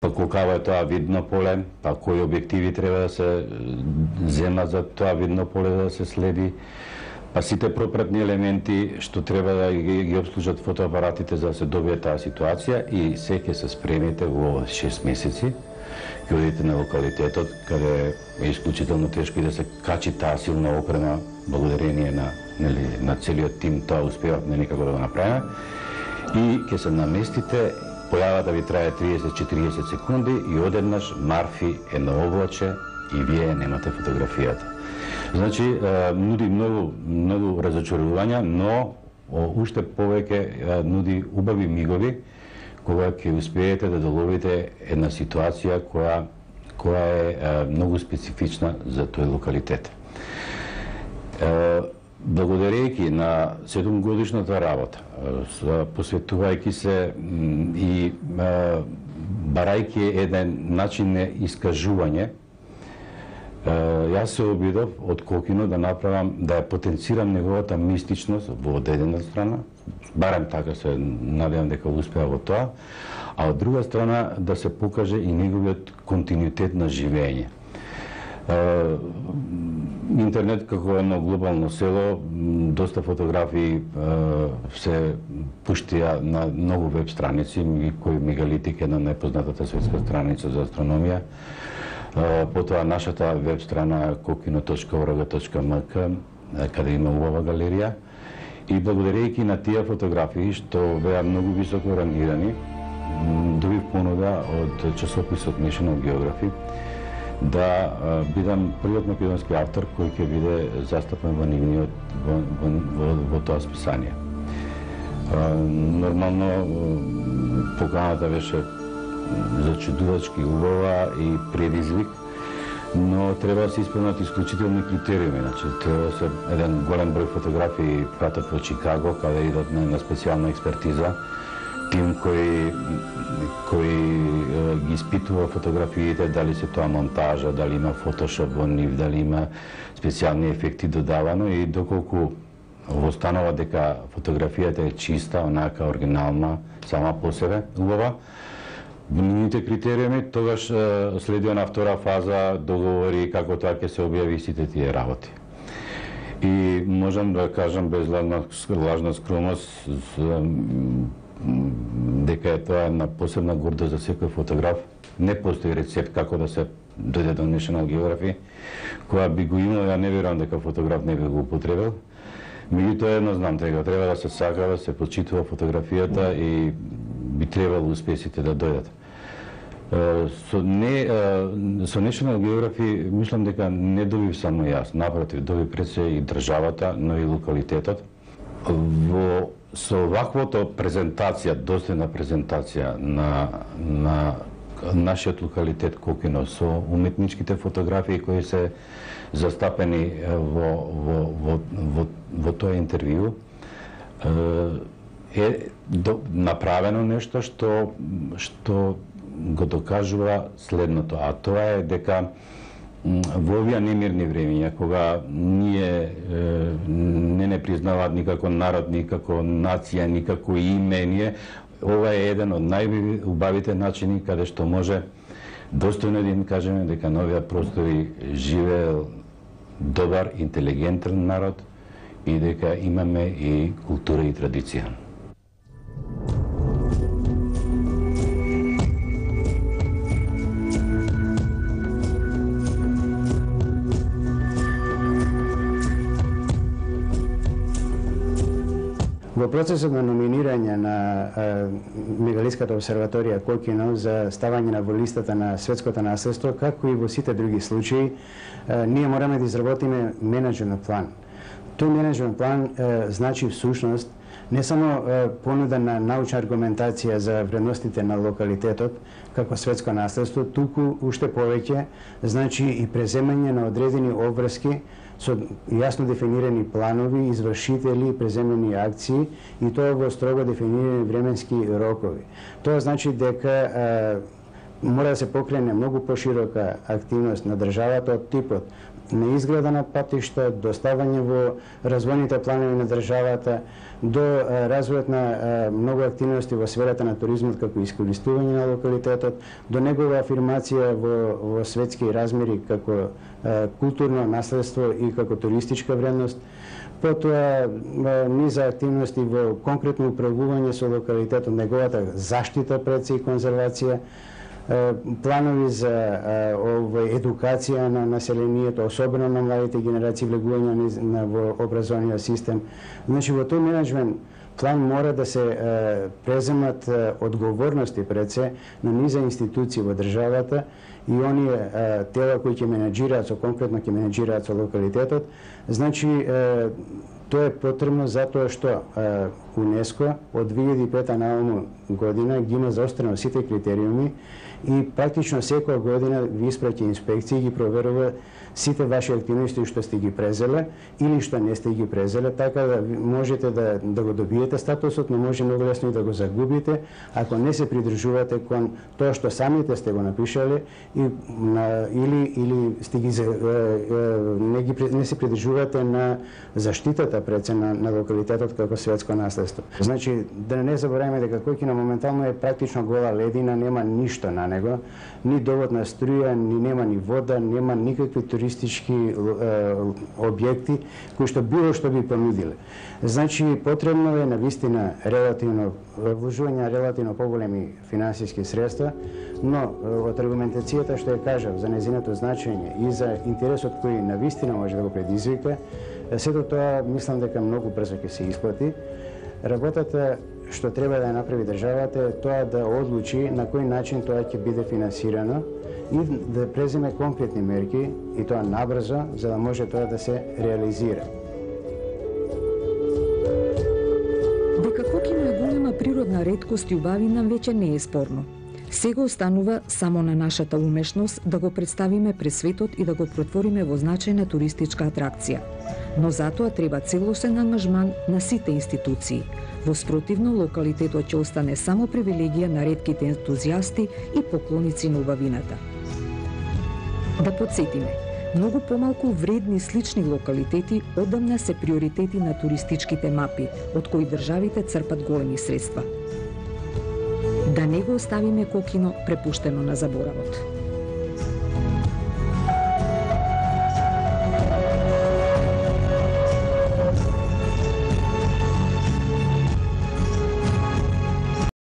па колкаво е тоа видно поле, па кои објективи треба да се земат за тоа видно поле да се следи, па сите пропратни елементи што треба да ги обслужат фотоапаратите за да се добие таа ситуација и се ќе се спремите во 6 месеци, ќе одите на локалитетот каде е исклучително тешко и да се качи таа силна опрема благодарение на целиот тим, тоа успевавме некако да го направиме и ќе се наместите. Појавата ви трае 30-40 секунди и одеднаш марфи едно облаче и вие немате фотографијата. Значи, нуди многу разочарувања, но уште повеќе нуди убави мигови кога ќе успеете да доловите една ситуација која е многу специфична за тој локалитет. Благодарејќи на 7-годишната работа, посветувајќи се и барајќи еден начин на искажување, јас се обидов од Кокино да направам, да ја потенцирам неговата мистичност во одедена страна, барем така се надевам дека успеа во тоа, а од друга страна да се покаже и неговиот континуитет на живење. Интернет како едно глобално село, доста фотографии се пуштија на многу веб страници, кој Мегалитик е на најпознатата светска страница за астрономија. Потоа нашата веб страна kokino.org.mk, каде има убава галерија. И благодарејќи на тие фотографии, што беа многу високо рангирани, добив понуда од часописот National Geographic да бидам првиот македонски автор кој ќе биде застапен во нивниот во тоа списание. Нормално поканата беше зачудувачки убава и предизвик, но треба да се исполнат исклучителни критериуми. Значи, треба да се еден голем број фотографии пратат во Чикаго, каде идат на специјална експертиза, тим кој ги испитува фотографиите, дали се тоа монтажа, дали има фотошоп во нив, дали има специјални ефекти додавано и доколку останува дека фотографијата е чиста, онака оригинална, сама по себе, убава, нивните критериуми, тогаш следи на втора фаза договори како тоа ќе се објави сите тие работи. И можам да кажам без лажна скромност дека е тоа една посебна гордост за секој фотограф. Не постои рецепт како да се дојде до National Geographic, која би го имал, ја не верувам дека фотограф не би го употребил. Меѓутоа едно знам, треба да се сака, да се почитува фотографијата и би требало успесите да дојдат. Со National Geographic мислам дека не добив само јас, напротив, добив пред се и државата, но и локалитетот. Со ваквото презентација, достојна презентација на нашиот локалитет Кокино, со уметничките фотографии кои се застапени во тоа интервју, е направено нешто што го докажува следното, а тоа е дека во овие немирни времиња, кога ние не признаваат никако народ, никако нација, никако име, ова е еден од најубавите начини каде што може достојно да им кажеме дека на овие простори живее добар, интелигентен народ и дека имаме и култура и традиција. Во процесот на номинирање на Мегалитската обсерваторија Кокино за ставање во листата на светското наследство, како и во сите други случаи, ние мораме да изработиме менеджмент план. Тој менеджмент план значи всушност не само понуда на научна аргументација за вредностите на локалитетот како светско наследство, туку уште повеќе значи и преземање на одредени обврски со јасно дефинирани планови, извршители, преземени акции и тоа во строго дефинирани временски рокови. Тоа значи дека мора да се покрене многу поширока активност на државата од типот на изграда на патишта, до ставање во развојните планови на државата, до развојот на многу активности во сферата на туризмот како искористување на локалитетот, до негова афирмација во светски размери како културно наследство и како туристичка вредност. Потоа низа активности во конкретно управување со локалитетот, неговата заштита пред се и конзервација, планови за едукација на населението, особено на младите генерации, влегување во образовниот систем. Значи, во тој менеджмент план мора да се преземат одговорности пред се на низа институции во државата и оние тела кои ќе менеджираат, конкретно ќе менеджираат со локалитетот. Значи, тоа е потребно затоа што УНЕСКО од 2005 наому година ги има заострено сите критериуми и практично секоја година ви испраќа инспекции и ги проверува сите ваши активности што сте ги презеле или што не сте ги презеле, така да можете да го добиете статусот, но може многу лесно и да го загубите ако не се придржувате кон тоа што самите сте го напишале или сте ги не се придржувате на заштитата пред се на локалитетот како светско наследство. Значи, да не забораваме дека Коќино моментално е практично гола ледина, нема ништо на него, ни доводна струја, нема ни вода, нема никакви туристички објекти кои што било што би понудиле. Значи, потребно е навистина вложување на релативно поголеми финансиски средства, но од аргументацијата што ја кажав за незиното значење и за интересот кој навистина може да го предизвика, сето тоа мислам дека многу брзо ќе се исплати. Работата што треба да ја направи државата е тоа да одлучи на кој начин тоа ќе биде финансирано и да преземе конкретни мерки и тоа набрзо, за да може тоа да се реализира. Дека Кокино е голема природна реткост и убавина веќе не е спорно. Сега останува само на нашата умешност да го представиме пред светот и да го претвориме во значајна туристичка атракција. Но затоа треба целосен ангажман на сите институции. Во спротивно, локалитетот ќе остане само привилегија на ретките ентузијасти и поклоници на убавината. Да подсетиме, многу помалку вредни слични локалитети одамна се приоритети на туристичките мапи, од кои државите црпат големи средства. Да не го оставиме Кокино препуштено на заборавот.